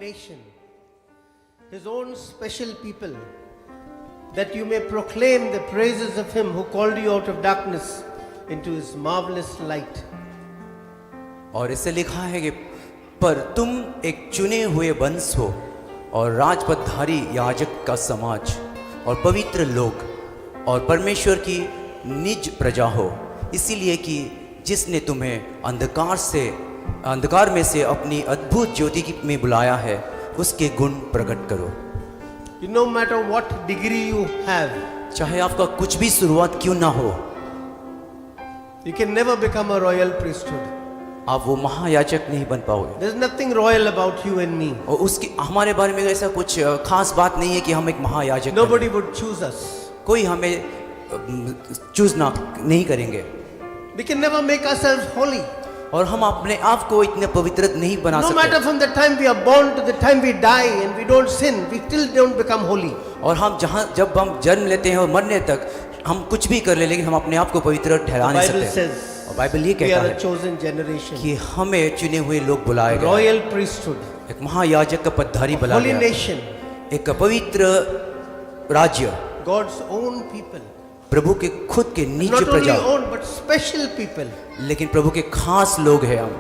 nation, his own special people, that you may proclaim the praises of him who called you out of darkness into his marvelous light. और इससे लिखा है कि पर तुम एक चुने हुए वंश हो और राजपथधारी याजक का समाज और पवित्र लोग और परमेश्वर की निज प्रजा हो, इसीलिए कि जिसने तुम्हें अंधकार में से अपनी अद्भुत ज्योति में बुलाया है, उसके गुण प्रकट करो। No matter what degree you have, चाहे आपका कुछ भी शुरुआत क्यों ना हो, you can never become a royal priesthood. आप वो महायाजक नहीं बन पाओगे। There's nothing royal about you and me. और उसकी हमारे बारे में ऐसा कुछ खास बात नहीं है कि हम एक महायाजक बने। Nobody would choose us. कोई हमें चूज ना नहीं करेंगे। We can never make ourselves holy. और हम अपने आप को इतने पवित्र नहीं बना No सकते। matter from the time we are born to the time we die and we don't sin, we still don't become holy. और हम जब हम जन्म लेते हैं और मरने तक हम कुछ भी कर ले, लेकिन हम अपने आप को पवित्र ठहरा नहीं Bible सकते। says और बाइबल ये we कहता are a है chosen generation, कि हमें चुने हुए लोग बुलाए गए, royal priesthood, एक महायाजक का पदधारी बुलाया holy गया, nation, एक पवित्र राज्य, God's own people. प्रभु के खुद के निज Not only प्रजा, own but special people. लेकिन प्रभु के खास लोग हैं हम।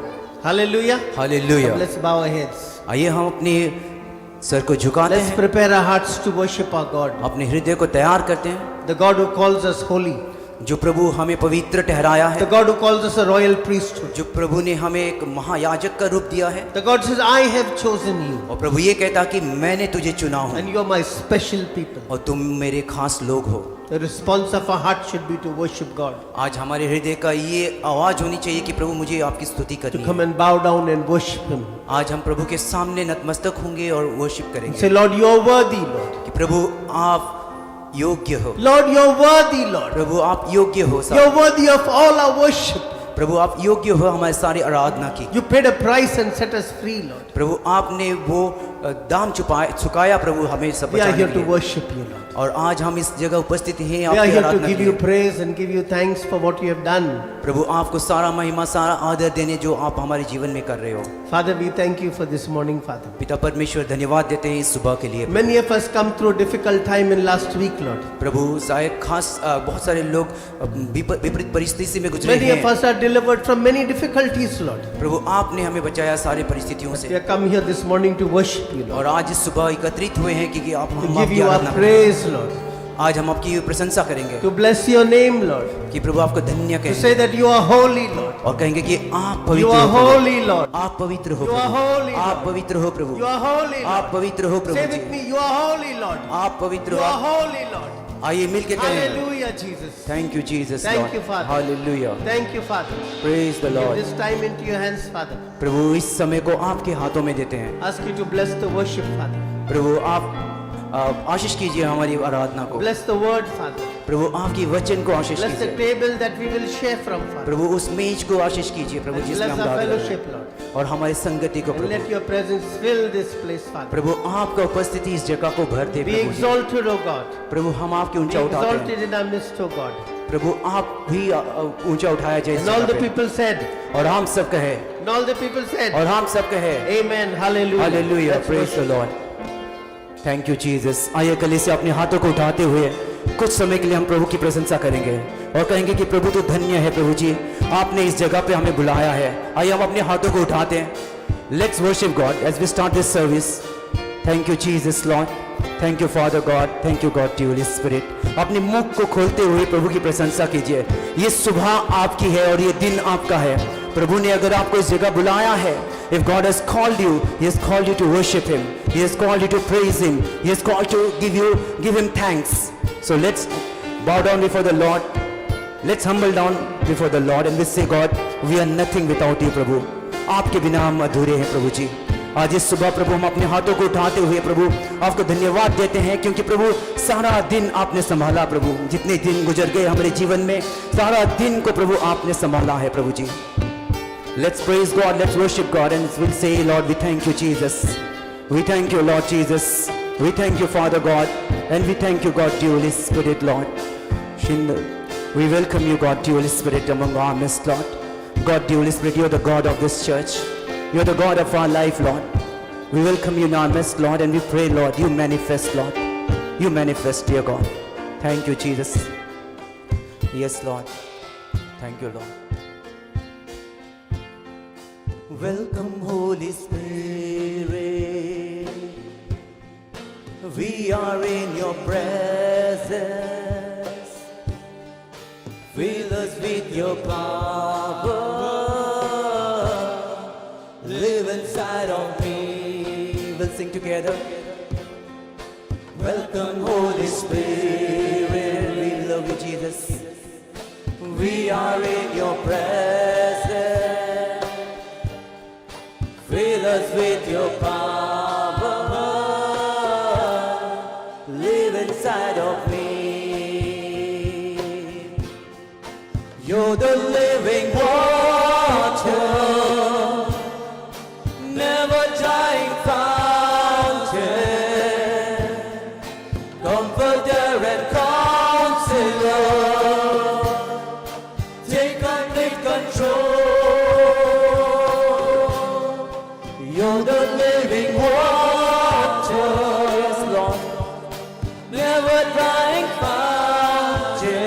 Hallelujah. Hallelujah. Let's bow our heads. आइए हम अपने सर को झुकाते Let's हैं, prepare our hearts to worship our God, अपने हृदय को तैयार करते हैं। the God who calls us holy, जो प्रभु हमें पवित्र ठहराया the है, God who calls us a royal priesthood. जो प्रभु ने हमें एक महायाजक का रूप दिया है, The God says, I have chosen you और प्रभु ये कहता कि मैंने तुझे चुना हूँ and you are my special people. और तुम मेरे खास लोग हो। The response of our heart should be to worship God, आज हमारे हृदय का ये आवाज होनी चाहिए कि प्रभु मुझे आपकी स्तुति to करनी come है। and bow down and worship him. आज हम प्रभु के सामने नतमस्तक होंगे और वर्शिप करेंगे Say, Lord, you are worthy, Lord. कि प्रभु आप योग्य हो, Lord, you are worthy, Lord. प्रभु आप योग्य हो, You are worthy of all our worship. प्रभु आप योग्य हो हमारी सारी आराधना की। You paid a price and set us free, Lord. प्रभु आपने वो दाम चुकाया प्रभु हमें सब We are बचाने here के to लिए। worship you, Lord. और आज हम इस जगह उपस्थित हैं We are आपकी here to आराधना give के you लिए। praise and give you thanks for what you have done. प्रभु आपको सारा महिमा सारा आदर देने जो आप हमारे जीवन में कर रहे हो। Father, we thank you for this morning, Father. पिता परमेश्वर धन्यवाद देते हैं इस सुबह के लिए। Many of us come through a difficult time in last week, Lord. प्रभु शायद खास बहुत सारे लोग विपरीत परिस्थिति में गुजरे Many of हैं। us are delivered from many difficulties, Lord. प्रभु आपने हमें बचाया सारी परिस्थितियों We से, have come here this morning to worship you, Lord. और आज इस सुबह एकत्रित हुए हैं क्योंकि आप To हम give आपकी you our आराधना करें। praise, Lord. आज हम आपकी प्रशंसा करेंगे To bless your name, Lord. कि प्रभु आपको धन्य To कहेंगे say that you are holy, Lord. और कहेंगे कि आप You पवित्र are हो प्रभु। holy, Lord. आप पवित्र हो You are प्रभु। holy, आप Lord. पवित्र हो प्रभु। You are holy, आप Lord. पवित्र हो प्रभु Say ji. with me, you are holy, Lord. आप पवित्र You हो। are holy, Lord. आइए मिलके करें। Hallelujah, Jesus. Thank you Jesus Thank Lord. you, Father. Hallelujah. Thank you, Father. Praise the Give Lord. this time into your hands, Father. प्रभु इस समय को आपके हाथों में देते हैं। Ask you to bless the worship, Father. प्रभु आप आशीष कीजिए हमारी आराधना को। Bless the word, Father. प्रभु आपकी वचन को आशीष Bless the कीजिए। table that we will share from, Father. प्रभु उस मेज को आशीष कीजिए प्रभु And जिसमें bless हम our डाल रहे fellowship, हैं, Lord. और हमारी संगति को And Prabhu let your presence fill this place, Father. प्रभु आपका उपस्थिति इस जगह को भर दे Be Prabhu ji. exalted, O God. प्रभु हम आपके Be ऊंचा उठाते हैं exalted in our midst, O God. प्रभु आप भी ऊंचा उठाया जाए इस And all जगह the पे। people said, और हम सब कहे and all the people said, और हम सब कहे Amen, hallelujah. Hallelujah Let's praise the worship. Lord. Thank you Jesus. आइए कली से अपने हाथों को उठाते हुए कुछ समय के लिए हम प्रभु की प्रशंसा करेंगे और कहेंगे कि प्रभु तो धन्य है प्रभु जी, आपने इस जगह पे हमें बुलाया है। आइए हम अपने हाथों को उठाते हैं। Let's worship God as we start this service. Thank you Jesus Lord, thank you Father God, thank you God Holy Spirit. अपने मुख को खोलते हुए प्रभु की प्रशंसा कीजिए। ये सुबह आपकी है और ये दिन आपका है। प्रभु ने अगर आपको इस जगह बुलाया है, if God has called you, He has called you to worship Him, He has called you to praise Him, He has called to give Him thanks. So let's bow down before the Lord, let's humble down before the Lord and let's say, God, we are nothing without you प्रभु, आपके बिना हम अधूरे हैं प्रभु जी। आज इस सुबह प्रभु हम अपने हाथों को उठाते हुए प्रभु आपको धन्यवाद देते हैं क्योंकि प्रभु सारा दिन आपने संभाला प्रभु। जितने दिन गुजर गए हमारे जीवन में, सारा दिन को प्रभु आपने संभाला है प्रभु जी। Let's praise God, let's worship God, and we'll say, Lord, we thank you, Jesus. We thank you, Lord Jesus. We thank you, Father God, and we thank you, God, the Holy Spirit, Lord. We welcome you, God, the Holy Spirit, among our midst, Lord. God, the Holy Spirit, you're the God of this church. You're the God of our life, Lord. We welcome you in our midst, Lord, and we pray, Lord, you manifest, Lord. You manifest, dear God. Thank you, Jesus. Yes, Lord. Thank you, Lord. Welcome, Holy Spirit. We are in your presence. Fill us with your power. Live inside of me. We'll sing together. Welcome, Holy Spirit. We love you, Jesus. We are in your presence. Fill us with your power. Live inside of me. You're the living water, never dying fountain, comforter and counselor. Take complete control. You're the living water, yes, Lord, never dying fountain,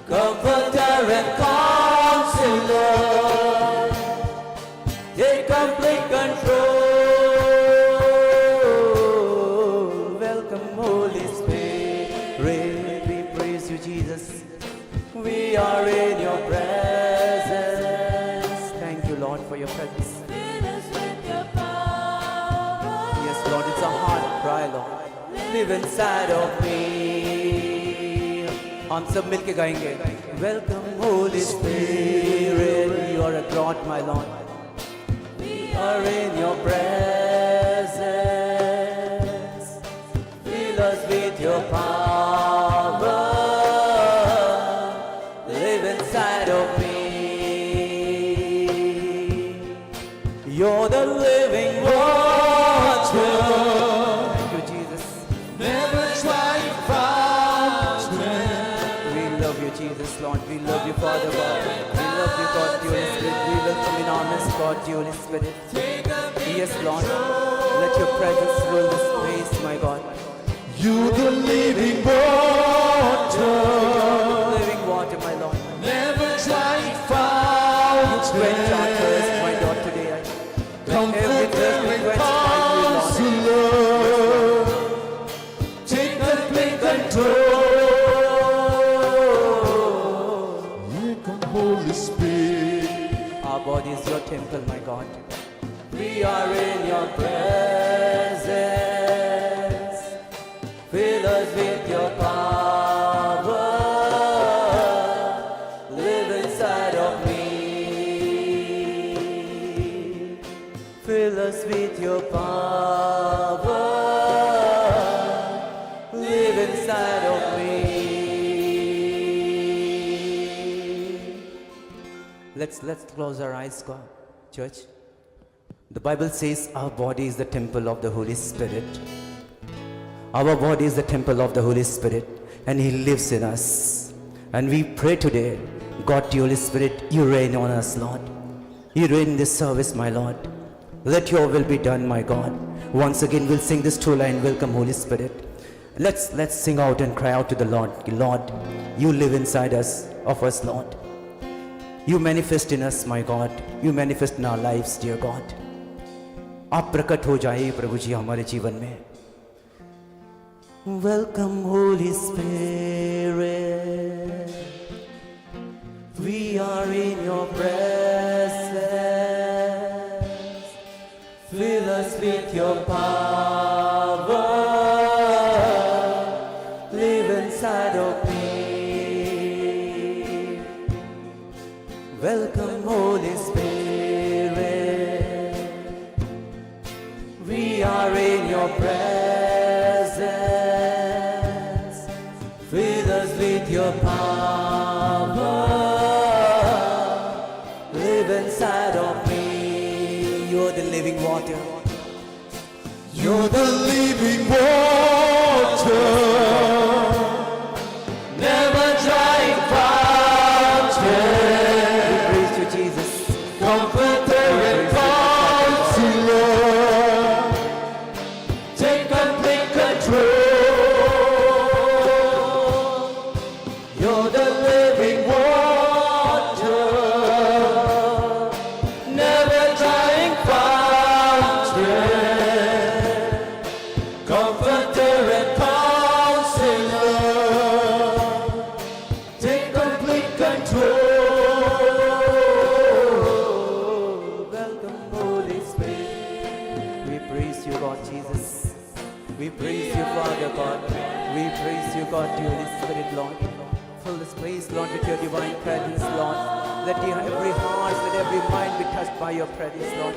comforter and counselor. Take complete control. Welcome, Holy Spirit. We praise you, Jesus. We are in your presence. Thank you, Lord, for your presence. Fill us with your power. Yes, Lord, it's a heart cry, Lord. Live inside of me. हम सब मिलके गाएंगे. Welcome, Holy Spirit. You are a God, my Lord. We are in your presence. Fill us with your power. Live inside of me. You're the living water. Thank you, Jesus. Never trying fountain. We love you, Jesus, Lord. We love you, Father God. We love you, God, the Holy Spirit. We welcome in our midst, God, the Holy Spirit. Yes, Lord. Let your presence rule this place, my God. You the living water. Living water, my Lord. Never trying Quench fountain. our thirst, my God, today. Let every thirst be Comforter and quenched by you, Lord. counselor. Take complete control. Here come Holy Spirit. Our body is your temple, my God. We are in your presence. Fill us with your power. Live inside of me. Fill us with your power. Live inside of me. Let's close our eyes, God, church. The Bible says our body is the temple of the Holy Spirit. Our body is the temple of the Holy Spirit, and He lives in us. And we pray today, God, the Holy Spirit, you reign on us, Lord. You reign in this service, my Lord. Let your will be done, my God. Once again, we'll sing this two line, welcome, Holy Spirit. Let's sing out and cry out to the Lord. Lord, you live inside us, of us, Lord. You manifest in us, my God. You manifest in our lives, dear God. आप प्रकट हो जाइए प्रभु जी हमारे जीवन में. Welcome, Holy Spirit. We are in your presence. Fill us with your power. Live inside of me. Welcome, Holy Spirit. We are in your presence. Fill us with your power. Live inside of me. You're the living water. You're the living water. Never drying fountain. We praise you, Jesus. Comforter and Praise you, counselor. Lord, with your divine presence, Lord. Let every heart, let every mind be touched by your presence, Lord.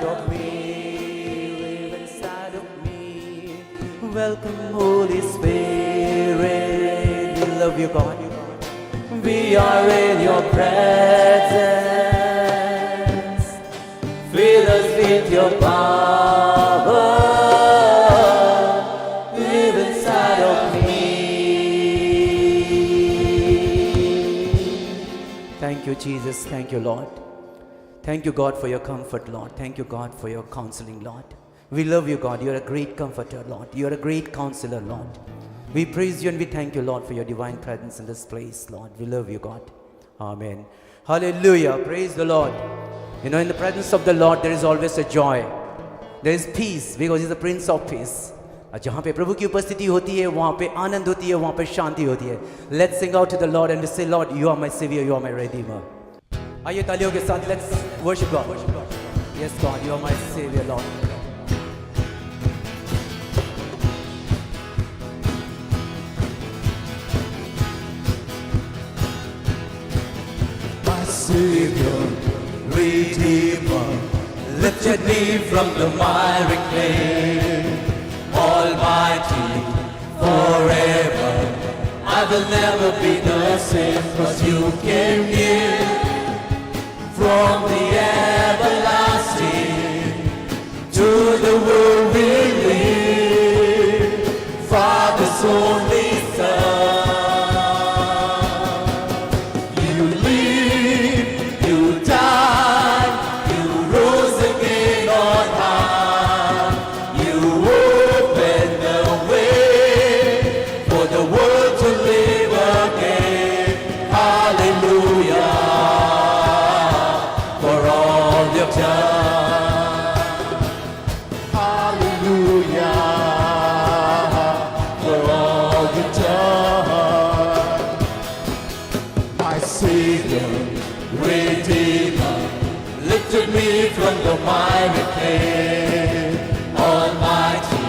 Of me, live inside of me. Welcome, Holy Spirit. We love you, God. We are in your presence. Fill us with your power. Live inside of me. Thank you, Jesus. Thank you, Lord. Thank you, God, for your comfort, Lord. Thank you, God, for your counseling, Lord. We love you, God. You are a great comforter, Lord. You are a great counselor, Lord. We praise you and we thank you, Lord, for your divine presence in this place, Lord. We love you, God. Amen. Hallelujah. Praise the Lord. You know, in the presence of the Lord, there is always a joy. There is peace because He is the Prince of Peace. और जहाँ पे प्रभु की उपस्थिति होती है वहाँ पे आनंद होती है, वहाँ पे शांति होती है. Let's sing out to the Lord and we say, Lord, you are my Savior, you are my Redeemer. आइए तालियों के साथ let's worship God. Yes, God, you are my Savior, Lord. My Savior, Redeemer, lifted me from the miry clay. Almighty, forever, I will never be the same, 'cause you came near from the everlasting to the world we live. Father's only Son. You live, you died, you rose again on high. You opened the way for the world to live again. Hallelujah, for all you've done. Hallelujah, for all you've done. My Savior, Redeemer, lifted me from the miry clay. Almighty,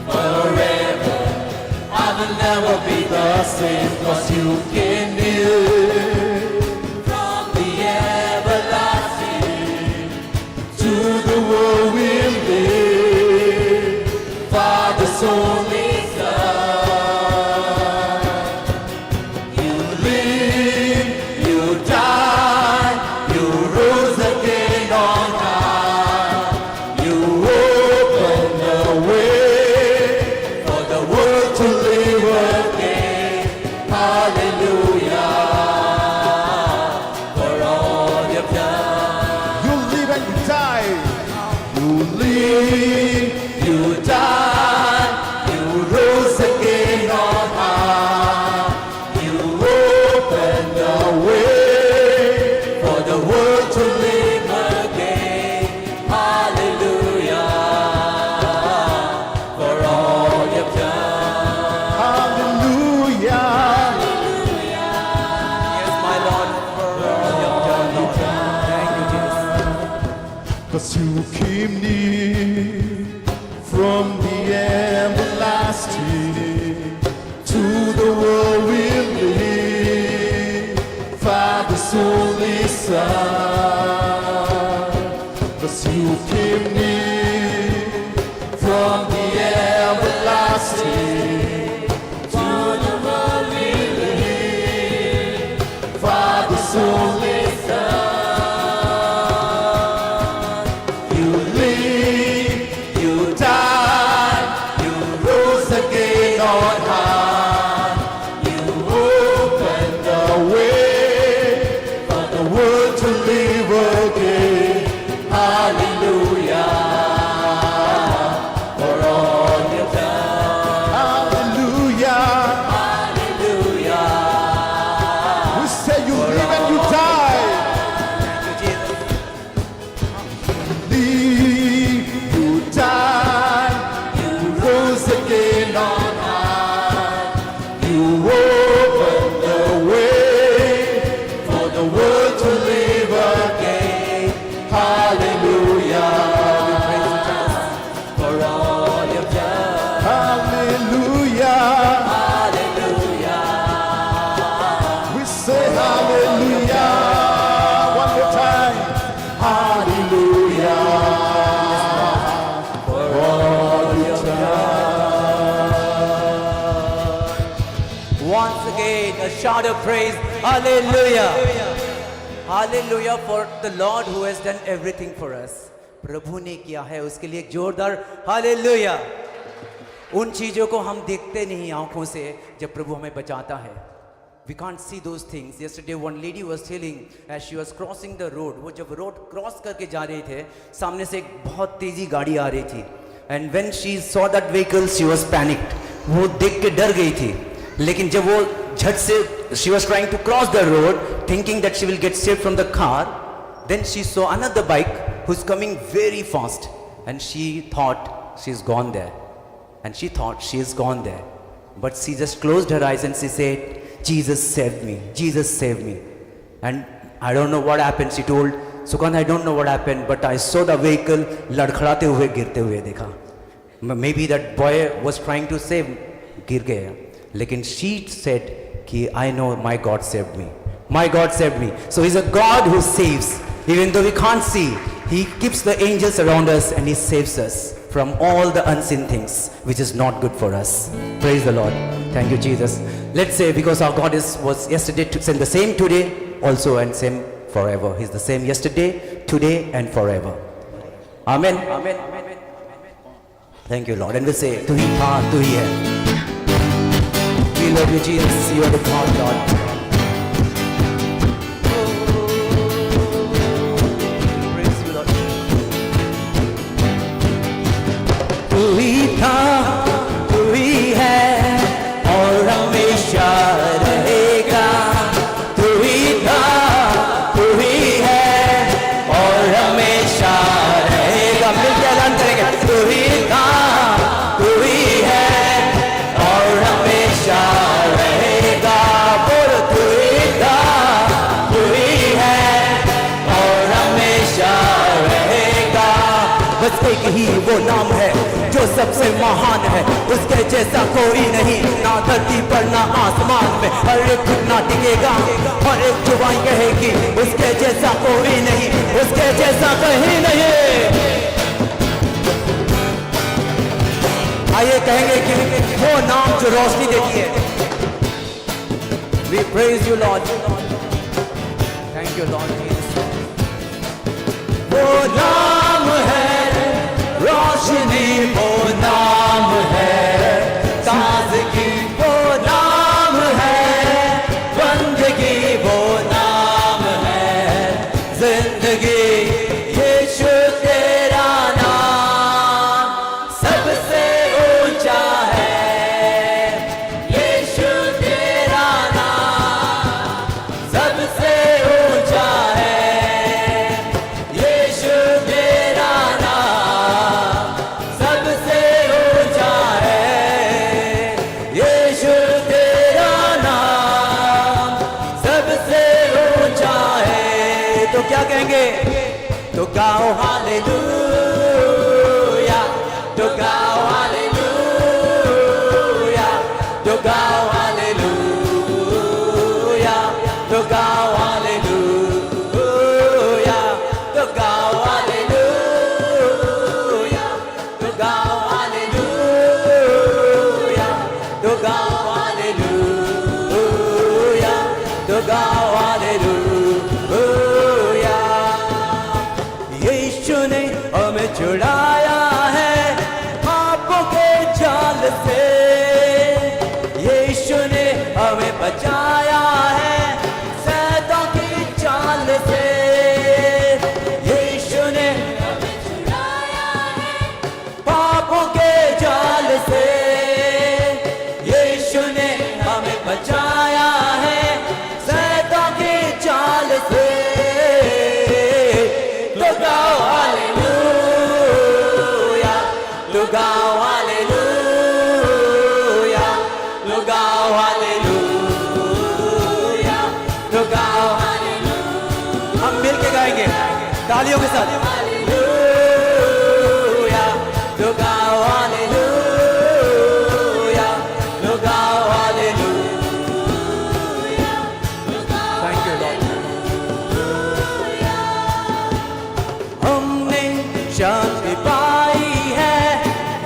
forever, I will never be the same, 'cause you came near from the everlasting to the world we live. Father's only Son. You live, you died, you rose again on high. You opened the way for the world to live again. Hallelujah, for all you've done. You live and you die. You live, you die, you rose again on high. You opened the way for the world to live again. Hallelujah, for all you've done. Hallelujah, Yes, my Lord, for all you've done, Lord. Thank you, Jesus. 'cause you came near from the everlasting to the world we live. Father's only Son, 'cause you came near from the everlasting to the world we live. Father's only Son. You live, you died, you rose again on high. You opened the way for the world to live praise. Hallelujah. Hallelujah for the Lord who has done everything for us. प्रभु ने किया है, उसके लिए एक जोरदार hallelujah. उन चीजों को हम देखते नहीं आंखों से जब प्रभु हमें बचाता है। We can't see those things. Yesterday one lady was telling as she was crossing the road, वो जब रोड क्रॉस करके जा रहे थे, सामने से एक बहुत तेजी गाड़ी आ रही थी। And when she saw that vehicle, she was panicked. वो देख के डर गई थी। लेकिन जब वो झट से she was trying to cross the road, thinking that she will get saved from the car, then she saw another bike who's coming very fast, and she thought she's gone there, and she thought she is gone there, but she just closed her eyes and she said, Jesus saved me, Jesus saved me. And I don't know what happened. She told Sukant, I don't know what happened, but I saw the vehicle लड़खड़ाते हुए गिरते हुए देखा। Maybe that boy was trying to save, गिर गया। लेकिन she said कि I know my God saved me, my God saved me. So he's a God who saves, even though we can't see. He keeps the angels around us and he saves us from all the unseen things which is not good for us. Praise the Lord. Thank you, Jesus. Let's say, because our God was yesterday, the same today also, and same forever. He's the same yesterday, today, and forever. Amen. Amen. Thank you, Lord. And we'll say, Tu hi tha, tu hi hai. We love you, Jesus. You are the God, Lord. Praise you, Lord. Tu hi tha, tu hi hai, और हमेशा रहेगा। तू ही था, तू ही है, और हमेशा रहेगा। मिलकर ऐलान करेंगे, तू ही था, तू ही है, और हमेशा रहेगा। बोलो, तू ही था, तू ही है, और हमेशा रहेगा। बस एक ही वो नाम है जो सबसे महान है, उसके जैसा कोई नहीं, ना धरती पर ना आसमान में। हर एक घुटना टिकेगा, हर एक जुबान कहेगी, उसके जैसा कोई नहीं, उसके जैसा कहीं नहीं। आइए कहेंगे कि वो नाम जो रोशनी देती है। We praise you, Lord. Thank you, Lord Jesus. वो नाम है रोशनी, वो नाम है ताज़गी, वो नाम है बंदगी, वो नाम है जिंदगी। यीशु तेरा नाम सबसे ऊंचा है। यीशु तेरा नाम सबसे ऊंचा है। यीशु तेरा नाम सबसे ऊंचा है। यीशु तेरा नाम सबसे ऊंचा है। तो क्या कहेंगे? तो गाओ हालेलुया, तो गाओ हालेलुया, तो गाओ हालेलुया, तो गाओ हालेलुया, तो गाओ हालेलुया, तो गाओ हालेलुया, तो गाओ हालेलुया, तो गाओ हालेलुया। यीशु ने हमें छुड़ाया है पापों के जाल से। यीशु ने हमें बचाया है शैतान की चाल से। यीशु ने हमें छुड़ाया है पापों के जाल से। यीशु ने हमें बचाया है शैतान की चाल से। तो गाओ हालेलुया, तो गाओ हालेलुया, तो गाओ हालेलुया, तो गाओ हालेलुया। हम मिल के गाएंगे तालियों के साथ। हालेलुया, तो गाओ हालेलुया, तो गाओ हालेलुया। Thank you, Lord. हमने शांति पाई है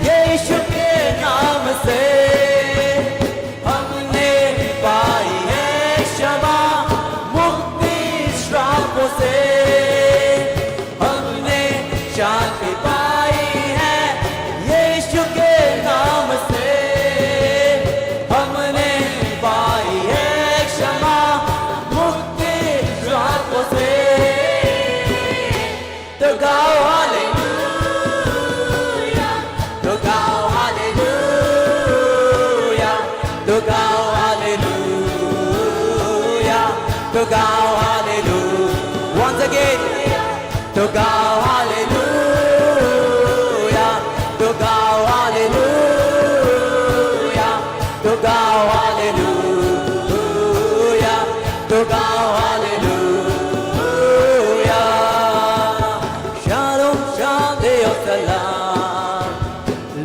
यीशु के नाम से। हमने पाई है शांति hallelujah. Once again, to गाओ hallelujah, to गाओ hallelujah, to गाओ hallelujah, to गाओ hallelujah. Shalom, शांति और सलाम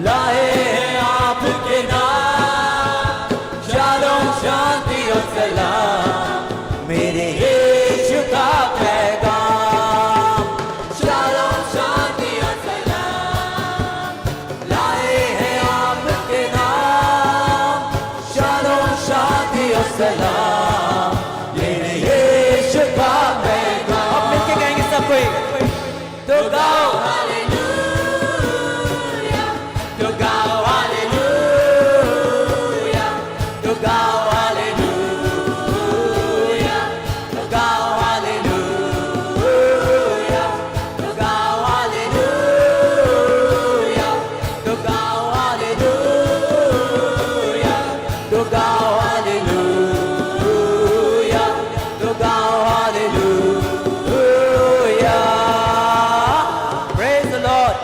लाए हैं आपके नाम। शालोम शांति और सलाम मेरे यीशु का पैगाम। शालोम शांति और सलाम लाए हैं आपके नाम। शालोम शांति और सलाम मेरे यीशु का पैगाम। अब मिलके गाएंगे सब कोई, तो गाओ हालेलुया, तो गाओ हालेलुया, तो गाओ हालेलुया, तो गाओ हालेलुया, तो गाओ हालेलुया, तो गाओ हालेलुया, तो गाओ हालेलुया, तो गाओ hallelujah. Praise the Lord.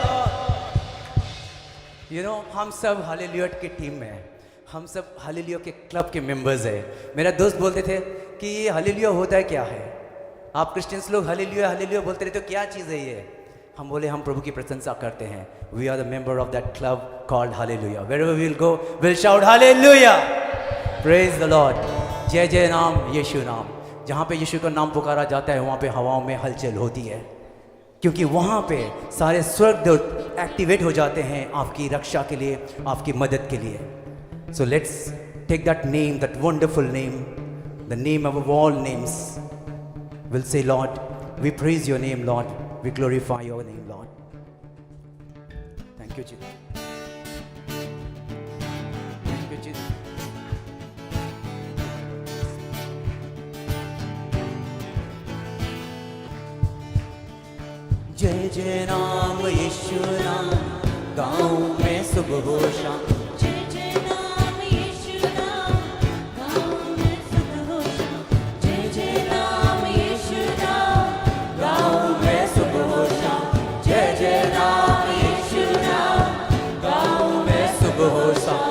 You know, हम सब हालेलुया की टीम में हैं। हम सब हालेलुया के क्लब के मेंबर्स हैं। मेरा दोस्त बोलते थे कि ये हालेलुया होता है क्या है? आप क्रिश्चियंस लोग हालेलुया हालेलुया बोलते रहते हो, क्या चीज़ है ये? हम बोले हम प्रभु की प्रशंसा करते हैं। We are the member of that club called hallelujah. Wherever we'll go, we'll shout hallelujah. Praise the Lord. जय जय नाम यीशु नाम। जहाँ पे यीशु का नाम पुकारा जाता है वहाँ पे हवाओं में हलचल होती है, क्योंकि वहाँ पे सारे स्वर्गदूत एक्टिवेट हो जाते हैं आपकी रक्षा के लिए, आपकी मदद के लिए। So let's take that name, that wonderful name, the name of all names. Will say Lord, we praise your name Lord, we glorify your name Lord. Thank you ji, thank you ji. जय जय नाम यीशु नाम गाँव में सुबह हो शाम। जय जय नाम यीशु नाम गाँव में सुबह हो शाम। जय जय नाम यीशु नाम गाँव में सुबह हो शाम। जय जय नाम यीशु नाम गाँव में सुबह हो शाम।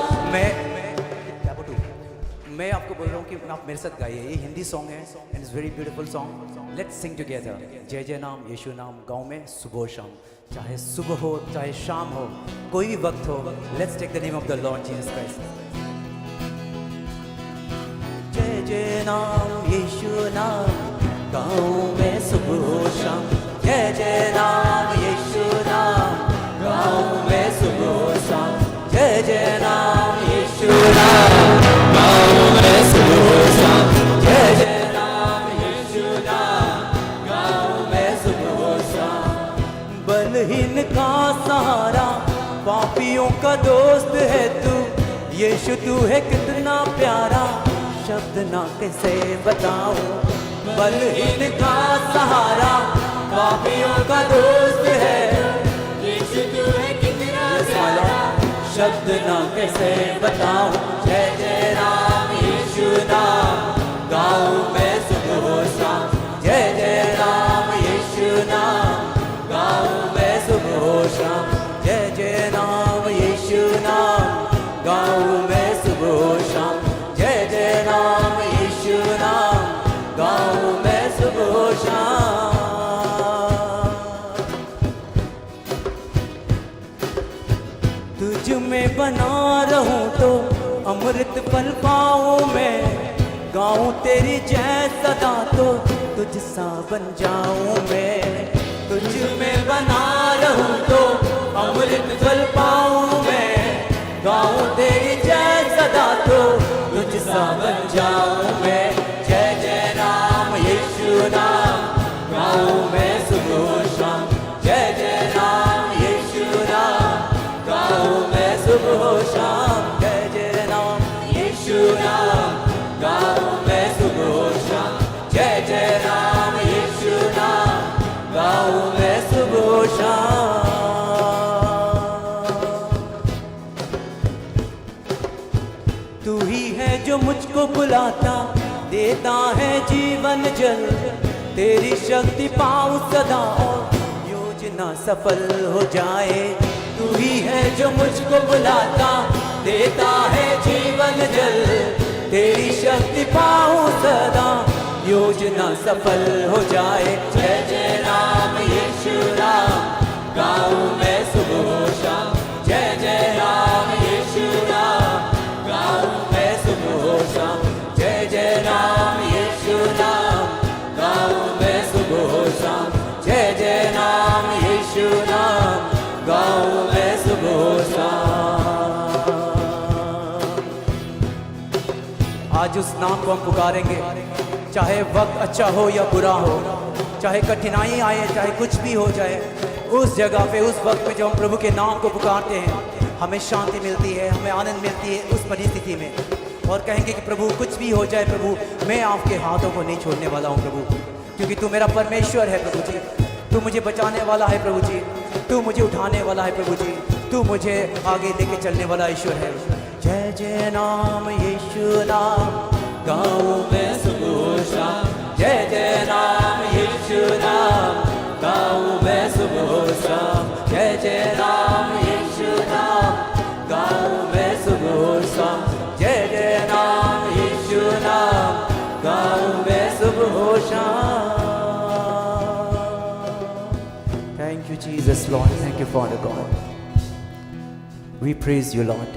मैं आपको बोल रहा हूँ कि आप मेरे साथ गाइए। ये हिंदी सॉन्ग है and it's very beautiful song. Let's Singh together. जय जय नाम यीशु नाम गाँव में सुबह शाम। चाहे सुबह हो चाहे शाम हो, कोई भी वक्त हो, let's take the name of the Lord Jesus Christ. जय जय नाम यीशु नाम गाँव में सुबह हो शाम। जय जय नाम यीशु नाम गाँव में सुबह हो शाम। जय जय नाम यीशु नाम गाँव में सुबह हो शाम। जय जय नाम यीशु नाम गाँव में सुबह हो शाम। बलहीन का सहारा, पापियों का दोस्त है तू, यीशु तू है कितना प्यारा, शब्द ना कैसे बताऊं। बलहीन का सहारा, पापियों का दोस्त है, यीशु तू है कितना प्यारा, शब्द ना कैसे बताऊं। जय जय नाम यीशु नाम गाँव में सुबह हो शाम। जय जय नाम यीशु नाम गाँव में सुबह हो शाम। जय जय नाम यीशु नाम गाँव में सुबह हो शाम। जय जय नाम यीशु नाम गाँव में सुबह हो शाम। तुझ में बना रहूं तो अमृत फल पाऊं मैं, गाऊं तेरी जय सदा तो तुझ सा बन जाऊं मैं। तुझ में बना रहूं तो अमृत फल पाऊं मैं, गाऊं तेरी जय सदा तो तुझ सा बन जाऊं मैं। जय जय नाम यीशु नाम गाऊं मैं सुबह हो शाम। जय जय नाम यीशु नाम गाऊं मैं सुबह हो शाम। जय जय नाम यीशु नाम गाऊं मैं सुबह हो शाम। जय जय नाम यीशु नाम गाऊं मैं सुबह हो शाम। तू ही है जो मुझको बुलाता, देता है जीवन जल, तेरी शक्ति पाऊं सदा और योजना सफल हो जाए। तू ही है जो मुझको बुलाता, देता है जीवन जल। तेरी शक्ति पाऊं सदा, योजना सफल हो जाए। जय जय राम यीशु राम, गाऊं मैं सुबह शाम। जय जय राम यीशु राम, गाऊं मैं सुबह शाम। जय जय राम यीशु राम, गाऊं मैं सुबह शाम। जय जय राम यीशु राम, गाऊं मैं सुबह शाम। आज उस नाम को हम पुकारेंगे, चाहे वक्त अच्छा हो या बुरा हो, चाहे कठिनाई आए, चाहे कुछ भी हो जाए। उस जगह पे, उस वक्त में जब हम प्रभु के नाम को पुकारते हैं, हमें शांति मिलती है, हमें आनंद मिलती है उस परिस्थिति में। और कहेंगे कि प्रभु कुछ भी हो जाए, प्रभु मैं आपके हाथों को नहीं छोड़ने वाला हूँ प्रभु, क्योंकि तू मेरा परमेश्वर है प्रभु जी। तू मुझे बचाने वाला है प्रभु जी, तू मुझे उठाने वाला है प्रभु जी, तू मुझे आगे लेके चलने वाला ईश्वर है। जय जय नाम यीशु नाम, गाऊं मैं सुबह शाम। जय जय नाम यीशु नाम, गाऊं मैं सुबह शाम। जय जय नाम यीशु नाम, गाऊं मैं सुबह शाम। जय जय नाम यीशु नाम, गाऊं मैं सुबह शाम। Thank you Jesus Lord, thank you Father God, we praise you Lord।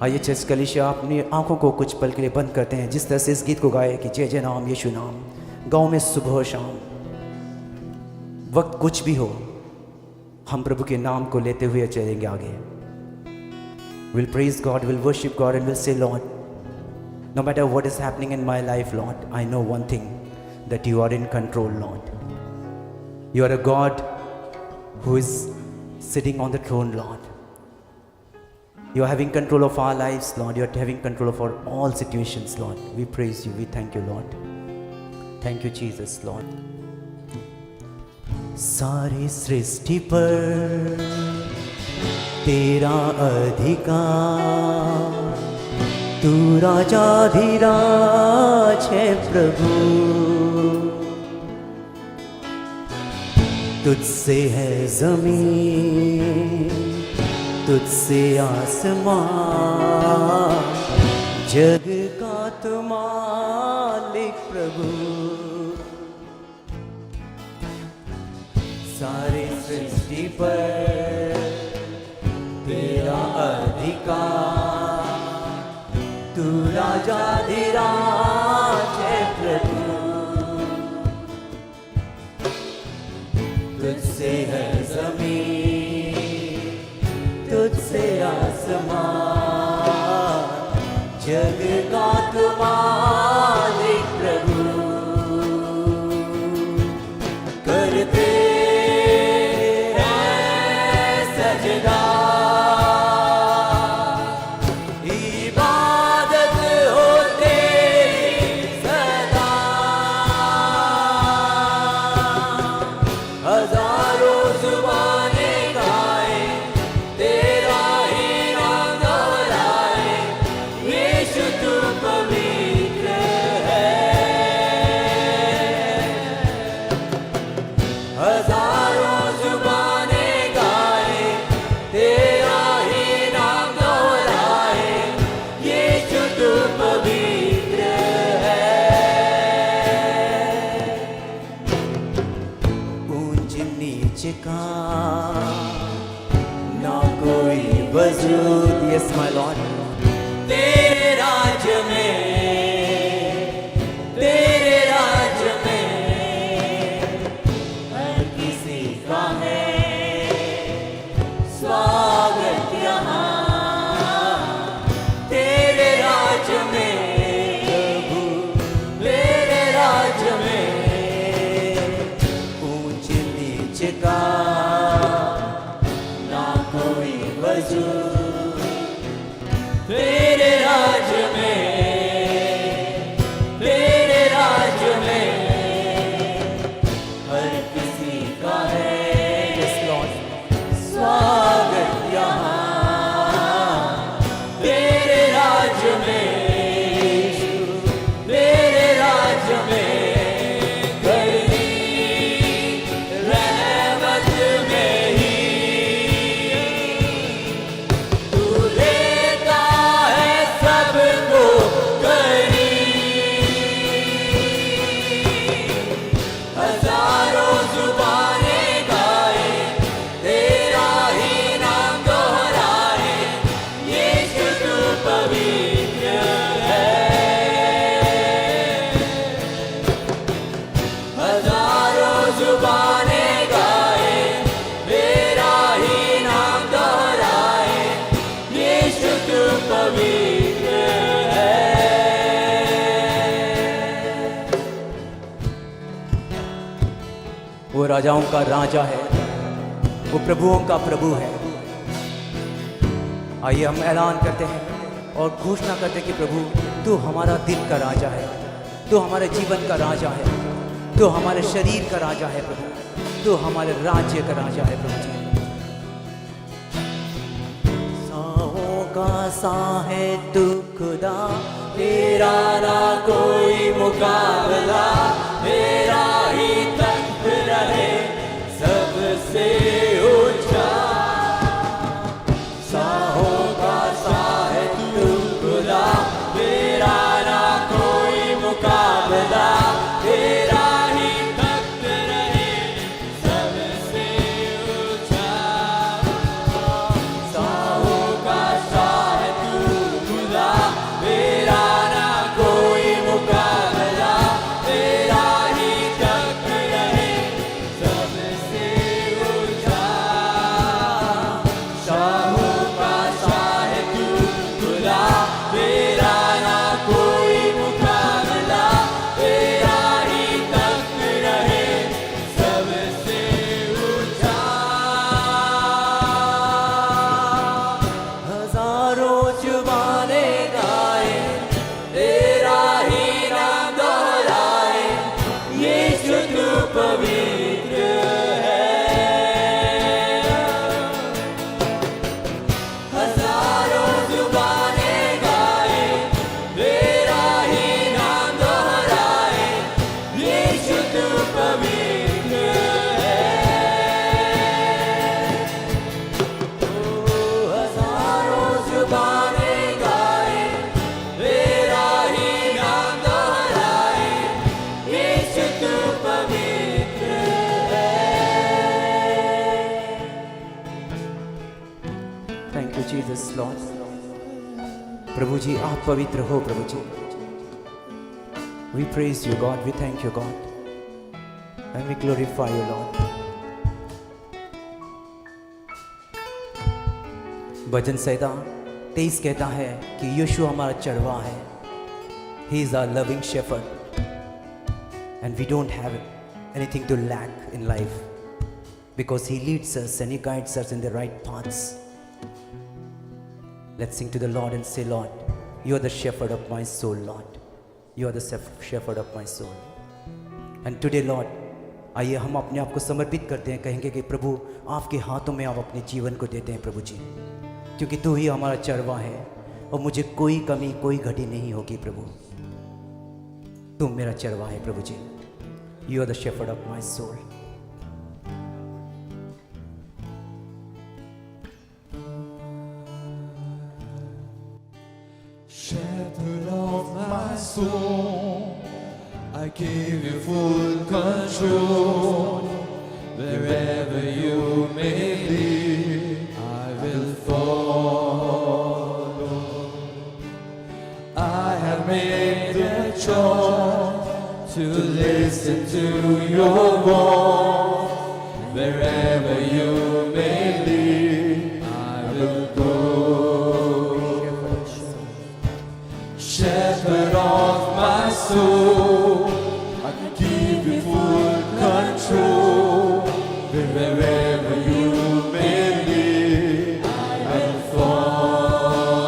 आइए चर्च कलीसिया अपनी आंखों को कुछ पल के लिए बंद करते हैं, जिस तरह से इस गीत को गाए कि जय जय नाम यीशु नाम, गाँव में सुबह शाम। वक्त कुछ भी हो, हम प्रभु के नाम को लेते हुए चलेंगे आगे। We'll praise God, we'll worship God and we'll say Lord, no matter what is happening in my life Lord, I know one thing, that you are in control Lord। You are a God who is sitting on the throne Lord। You are having control of our lives Lord, you are having control of our all situations Lord। We praise you, we thank you Lord, thank you Jesus Lord। सारी सृष्टि पर तेरा अधिकार, तू राजाधिराज है प्रभु। तुझसे है जमीन, तुझसे आसमां, जग का तू मालिक प्रभु। सारी सृष्टि पर तेरा अधिकार, तू राजाधिराज है प्रभु। तुझसे है जमीन, तुझसे आसमां, जग का तू मालिक प्रभु। करते Yes, my Lord। तेरे राज्य में हर किसी का है स्वागत यहाँ। तेरे राज्य में प्रभु, तेरे राज्य में ऊंच नीच का ना कोई वजूद। तेरे राज्य में हर किसी का है स्वागत यहाँ। तेरे राज्य में, तेरे राज्य में जुबानें गाए, तेरा ही नाम दोहराए, यीशु तू पवित्र है। वो राजाओं का राजा है, वो प्रभुओं का प्रभु है। आइए हम ऐलान करते हैं और घोषणा करते हैं कि प्रभु तू हमारा दिल का राजा है, तू हमारे जीवन का राजा है, तू हमारे शरीर का राजा है प्रभु, तू हमारे राज्य का राजा है प्रभु जी। साओं का सा है तू खुदा, तेरा ना कोई मुकाबला, तेरा ही तख्त रहे सबसे ऊंचा। साओं का सा है तू खुदा, तेरा ना कोई मुकाबला, तेरा ही तख्त रहे सबसे ऊंचा। साओं का सा है तू खुदा, तेरा ना कोई मुकाबला, तेरा ही तख्त रहे सबसे ऊंचा। साओं का सा है तू खुदा, तेरा ना कोई मुकाबला, तेरा ही तख्त रहे सबसे ऊंचा। हजारों जुबानें गाए, तेरा ही नाम दोहराए, यीशु तू पवित्र है। हजारों जुबानें गाए, तेरा ही नाम दोहराए, यीशु तू पवित्र है। हजारों जुबानें गाए, तेरा ही नाम दोहराए, यीशु तू पवित्र है। Thank you Jesus Lord. प्रभु जी आप पवित्र हो प्रभु ji. We praise you God, we thank you God and we glorify you Lord. भजन संहिता 23 कहता है कि यीशु हमारा चरवा है। He is our loving shepherd and we don't have anything to lack in life because he leads us and he guides us in the right paths. Let's sing to the Lord and say, Lord, you are the shepherd of my soul, Lord. You are the shepherd of my soul. And today, Lord, आइए हम अपने आप को समर्पित करते हैं, कहेंगे कि प्रभु आपके हाथों में आप अपने जीवन को देते हैं प्रभु जी, क्योंकि तू ही हमारा चरवा है और मुझे कोई कमी कोई घटी नहीं होगी प्रभु। तुम मेरा चरवा है प्रभु जी। You are the shepherd of my soul. Shepherd of my soul, I give you full control. Wherever you may lead, I will follow. I have made a choice to listen to your voice. Wherever you may lead, I will go. Shepherd of my soul, I give you full control. Wherever you may lead, I will follow.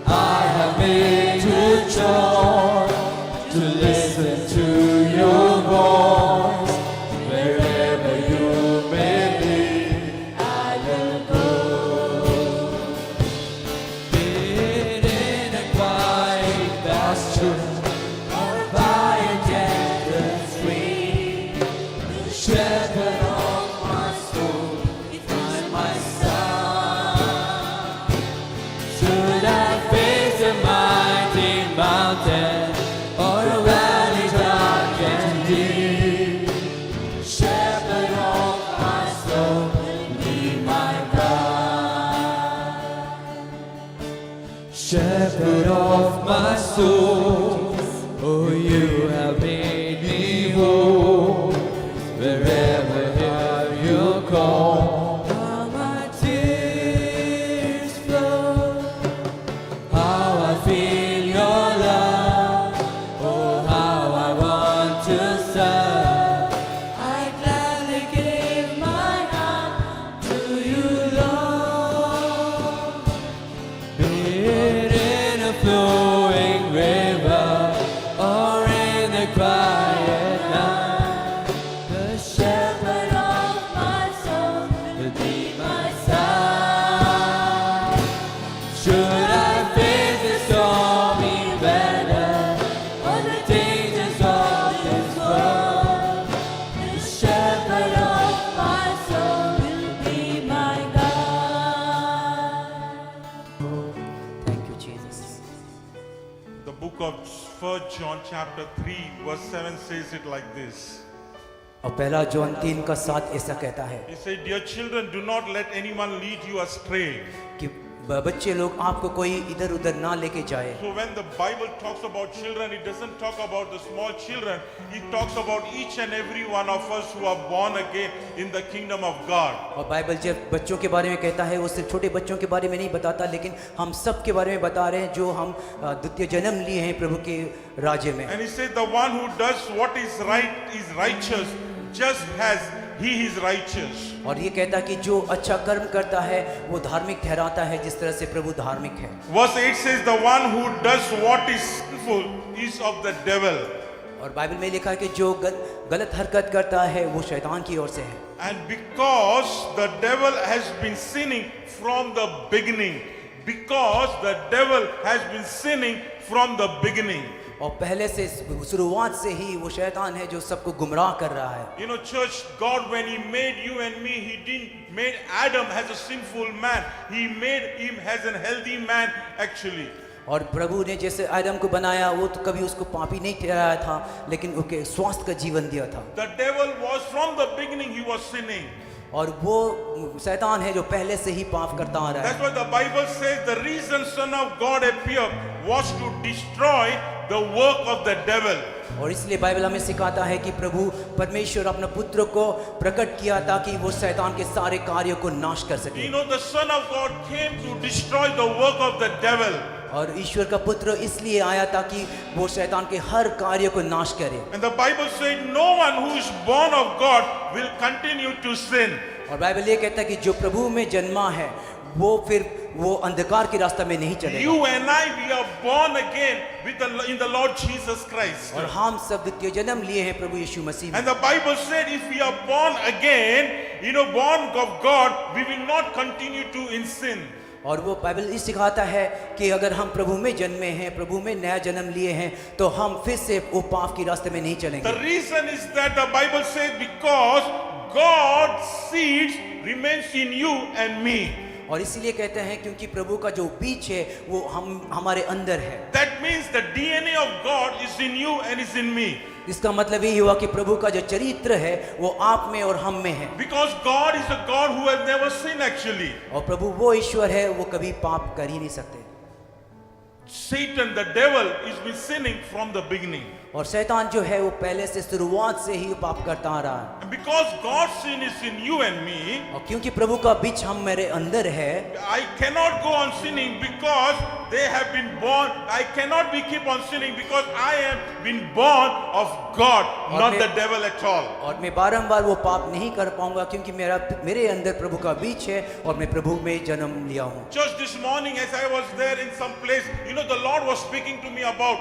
I have made a choice to listen to your voice. Wherever you may lead, I will go. Been in a quiet pasture, or by a gentle stream, the shepherd of my soul is by my side. Should I face a mighty mountain or a valley dark quiet night. The shepherd of my soul will be my side. Should I face the stormy weather or the dangers of this world, the shepherd of my soul will be my guide. Thank you, Jesus. The book of 1 John chapter 3 verse 7 says it like this. और पहला John 3:7 ऐसा कहता है He said, "Dear children, do not let anyone lead you astray." कि बच्चे लोग आपको कोई इधर उधर ना लेके जाए। So when the Bible talks about children, it doesn't talk about the small children. It talks about each and every one of us who are born again in the kingdom of God. और Bible जब बच्चों के बारे में कहता है वो सिर्फ छोटे बच्चों के बारे में नहीं बताता, लेकिन हम सब के बारे में बता रहे हैं जो हम द्वितीय जन्म लिए हैं प्रभु के राज्य में। And he said, the one who does what is right is righteous, just as he is righteous. और ये कहता है कि जो अच्छा कर्म करता है वो धार्मिक ठहराता है जिस तरह से प्रभु धार्मिक है। Verse 8 says, the one who does what is sinful is of the devil. और बाइबल में लिखा है कि जो गलत हरकत करता है वो शैतान की ओर से है। And because the devil has been sinning from the beginning, because the devil has been sinning from the beginning. और पहले से शुरुआत से ही वो शैतान है जो सबको गुमराह कर रहा है। You know, church, God, when He made you and me, He didn't made Adam as a sinful man. He made him as a healthy man, actually. और प्रभु ने जैसे आदम को बनाया वो तो कभी उसको पापी नहीं ठहराया था, लेकिन उसके स्वास्थ्य का जीवन दिया था। The devil was from the beginning, he was sinning. और वो शैतान है जो पहले से ही पाप करता आ रहा That's है। why the Bible says the reason Son of God appeared was to destroy the work of the devil. और इसलिए बाइबल हमें सिखाता है कि प्रभु परमेश्वर अपने पुत्र को प्रकट किया ताकि वो शैतान के सारे कार्यों को नाश कर सके। You know, the Son of God came to destroy the work of the devil. और ईश्वर का पुत्र इसलिए आया ताकि वो शैतान के हर कार्य को नाश करे। And the Bible said no one who is born of God will continue to sin. और बाइबल ये कहता है कि जो प्रभु में जन्मा है वो अंधकार के रास्ते में नहीं चलेगा। You and I, we are born again in the Lord Jesus Christ. और हम सब द्वितीय जन्म लिए हैं प्रभु यीशु मसीह में। And the Bible said if we are born again, born of God, we will not continue to in sin. और वो बाइबल ये सिखाता है कि अगर हम प्रभु में जन्मे हैं, प्रभु में नया जन्म लिए हैं, तो हम फिर से वो पाप के रास्ते में नहीं चलेंगे। The reason is that the Bible says because God's seed remains in you and me. और इसलिए कहते हैं क्योंकि प्रभु का जो बीज है वो हमारे अंदर है। That means the DNA of God is in you and is in me. इसका मतलब ये हुआ कि प्रभु का जो चरित्र है वो आप में और हम में है। Because God is a God who has never sinned actually. और प्रभु वो ईश्वर है वो कभी पाप कर ही नहीं सकते। Satan, the devil, is been sinning from the beginning. और शैतान जो है वो पहले से शुरुआत से ही पाप करता आ रहा है। And because God's sin is in you and me, और क्योंकि प्रभु का बीज हम मेरे अंदर है, I cannot go on sinning because they have been born. I cannot be keep on sinning because I am been born of God, not the devil at all. और मैं बारंबार वो पाप नहीं कर पाऊंगा क्योंकि मेरे अंदर प्रभु का बीज है और मैं प्रभु में जन्म लिया हूँ। Just this morning as I was there in some place, the Lord was speaking to me about,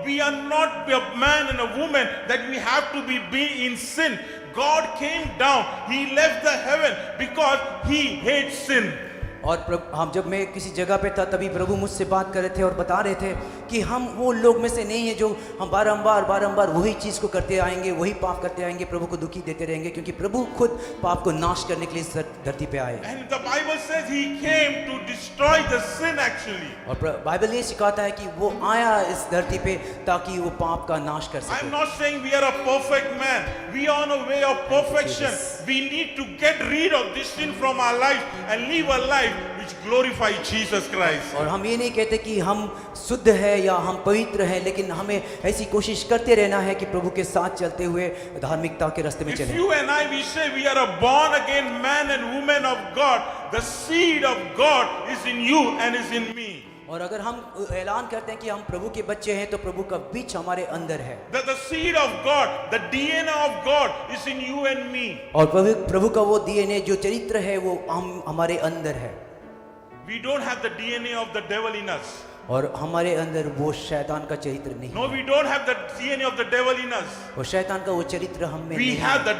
we are not a man and a woman that we have to be in sin. God came down, He left the heaven because He hates sin. और हम जब मैं किसी जगह पे था तभी प्रभु मुझसे बात कर रहे थे और बता रहे थे कि हम वो लोग में से नहीं है जो हम बारंबार वही चीज़ को करते आएंगे, वही पाप करते आएंगे, प्रभु को दुखी देते रहेंगे क्योंकि प्रभु खुद पाप को नाश करने के लिए इस धरती पे आए। And the Bible says He came to destroy the sin actually. और बाइबल ये सिखाता है कि वो आया इस धरती पे ताकि वो पाप का नाश कर I'm सके। not saying we are a perfect man. We are on a way of perfection. We need to get rid of this sin from our life and live a life which glorify Jesus Christ. और हम ये नहीं कहते कि हम शुद्ध है या हम पवित्र हैं, लेकिन हमें ऐसी कोशिश करते रहना है कि प्रभु के साथ चलते हुए धार्मिकता के रास्ते में If चलें। you and I, we say we are a born again man and woman of God, the seed of God is in you and is in me. और अगर हम ऐलान करते हैं कि हम प्रभु के बच्चे हैं तो प्रभु का बीज हमारे अंदर है। The seed of God, the DNA of God is in you and me. और प्रभु का वो DNA जो चरित्र है वो हमारे अंदर है। We don't have the DNA of the devil in us. और हमारे अंदर वो शैतान का चरित्र नहीं No, है। we don't have the DNA of the devil in us. और शैतान का वो चरित्र हम में We नहीं have है। the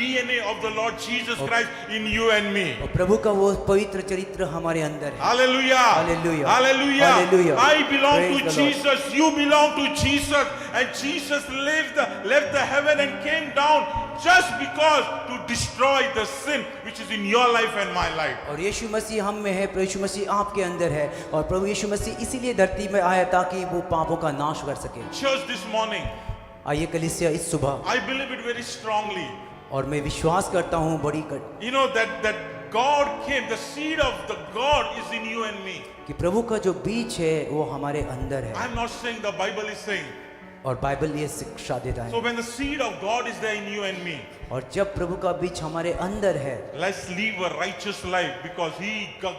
DNA of the Lord Jesus Christ in you and me. और प्रभु का वो पवित्र चरित्र हमारे अंदर है। Hallelujah. Hallelujah. Hallelujah. Hallelujah. I belong Praise to the Lord. Jesus. You belong to Jesus. And Jesus left the heaven and came down just because to destroy the sin which is in your life and my life. और यीशु मसीह हम में है, प्रभु यीशु मसीह आपके अंदर है, और प्रभु यीशु मसीह इसीलिए धरती में आया ताकि वो पापों का नाश कर सके। Church, this morning, आइए कलीसिया इस सुबह, I believe it very strongly. और मैं विश्वास करता हूँ बड़ी You know that God came, the seed of the God is in you and me. कि प्रभु का जो बीज है वो हमारे अंदर है, I'm not saying, the Bible is saying. और बाइबल ये शिक्षा देता So है। when the seed of God is there in you and me, और जब प्रभु का बीज हमारे अंदर है, let's live a righteous life because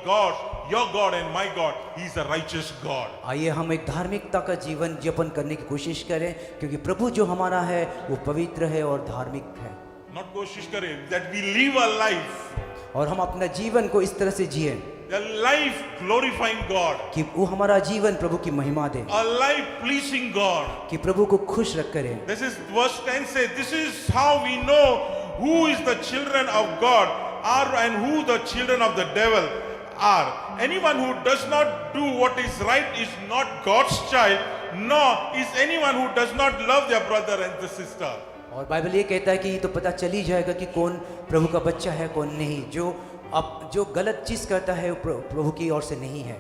God, your God and my God, He's a righteous God. आइए हम एक धार्मिकता का जीवन यापन करने की कोशिश करें, क्योंकि प्रभु जो हमारा है वो पवित्र है और धार्मिक है। Not कोशिश करें, that we live a life, और हम अपना जीवन को इस तरह से जिए a life glorifying God, कि वो हमारा जीवन प्रभु की महिमा दे, a life pleasing God. कि प्रभु को खुश रख करें। This is verse 10 says, this is how we know who is the children of God are and who the children of the devil are. Anyone who does not do what is right is not God's child, nor is anyone who does not love their brother and the sister. और Bible ये कहता है कि ये तो पता चल ही जाएगा कि कौन प्रभु का बच्चा है कौन नहीं। जो गलत चीज करता है वो प्रभु की ओर से नहीं है।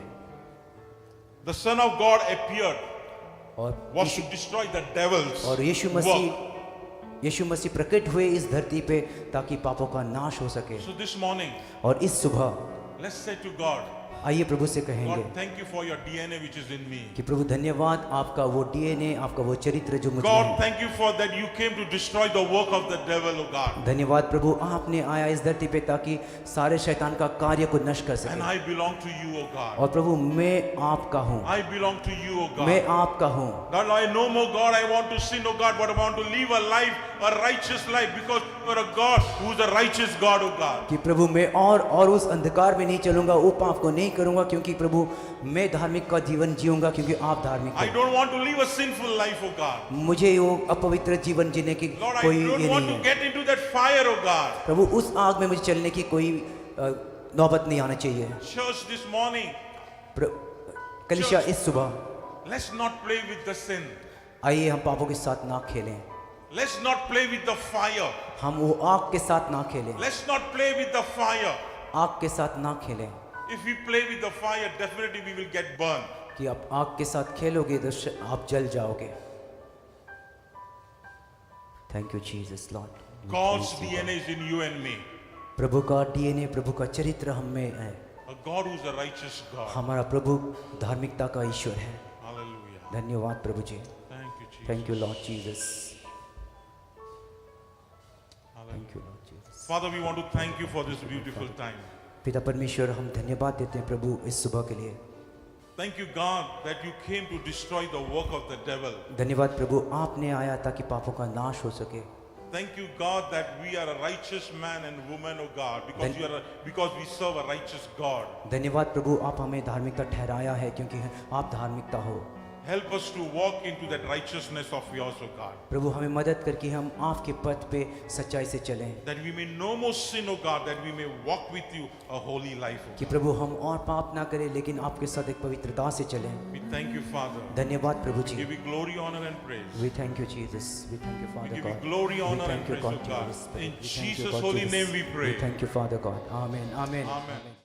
The Son of God appeared, और was to destroy the devil's और यीशु मसीह प्रकट हुए इस धरती पे ताकि पापों का नाश हो सके। So this morning, और इस सुबह let's say to God, आइए प्रभु से कहेंगे God, thank you for your DNA which is in me. कि प्रभु धन्यवाद आपका वो डीएनए, आपका वो चरित्र जो मुझ में God, है। thank you for that you came to destroy the work of the devil, oh God. धन्यवाद प्रभु आपने आया इस धरती पे ताकि सारे शैतान का कार्य को नष्ट कर And सके। I belong to you, oh God. और प्रभु मैं आपका हूँ, I belong to you, oh God. मैं आपका हूँ। God, I no more, God, I want to sin, oh God, but I want to live a life, a righteous life, because you are a God who is a righteous God, oh God. कि प्रभु मैं और उस अंधकार में नहीं चलूंगा, वो पाप को नहीं करूंगा, क्योंकि प्रभु मैं धार्मिक का जीवन जीऊंगा क्योंकि आप धार्मिक I हैं। don't want to live a sinful life, oh God. मुझे वो अपवित्र जीवन जीने की Lord, I कोई don't ये want नहीं to है। get into that fire, oh God. प्रभु उस आग में मुझे चलने की कोई नौबत नहीं आना चाहिए। Church, this morning, कलीसिया इस सुबह let's not play with the sin. आइए हम पापों के साथ ना खेलें, Let's not play with the fire. हम वो आग के साथ ना खेलें, Let's not play with the fire. आग के साथ ना खेलें। If we play with the fire, definitely we will get burned. कि आप आग के साथ खेलोगे तो आप जल जाओगे। Thank you Jesus Lord. God's DNA is in you and me. प्रभु का डीएनए, प्रभु का चरित्र हम में है। A God who is a righteous God. हमारा प्रभु धार्मिकता का ईश्वर है। Hallelujah. धन्यवाद प्रभु जी। Thank you, Jesus. Thank you Lord Jesus. Thank you Lord Jesus. Father, we want to thank you for this beautiful time. पिता परमेश्वर, हम धन्यवाद देते हैं प्रभु इस सुबह के लिए। Thank you, God, that you came to destroy the work of the devil. धन्यवाद प्रभु आपने आया ताकि पापों का नाश हो सके। Thank you, God, that we are a righteous man and woman, oh God, because we serve a righteous God. धन्यवाद प्रभु आप हमें धार्मिकता ठहराया है क्योंकि आप धार्मिकता हो। Help us to walk into that righteousness of yours, oh God. प्रभु हमें मदद करके हम आपके पथ पे सच्चाई से चलें, That we may no more sin, oh God, that we may walk with you a holy life, oh कि God. प्रभु हम और पाप ना करें लेकिन आपके साथ एक पवित्रता से चलें। We thank you, Father. धन्यवाद प्रभु जी। Give you glory, honor, and praise. We thank you Jesus. We thank you We Father give you God. glory, We honor, and thank you praise, God oh God. Holy Spirit. In We thank you, Jesus' God, holy Jesus. name we pray. We thank you Father God. Amen. Amen. Amen.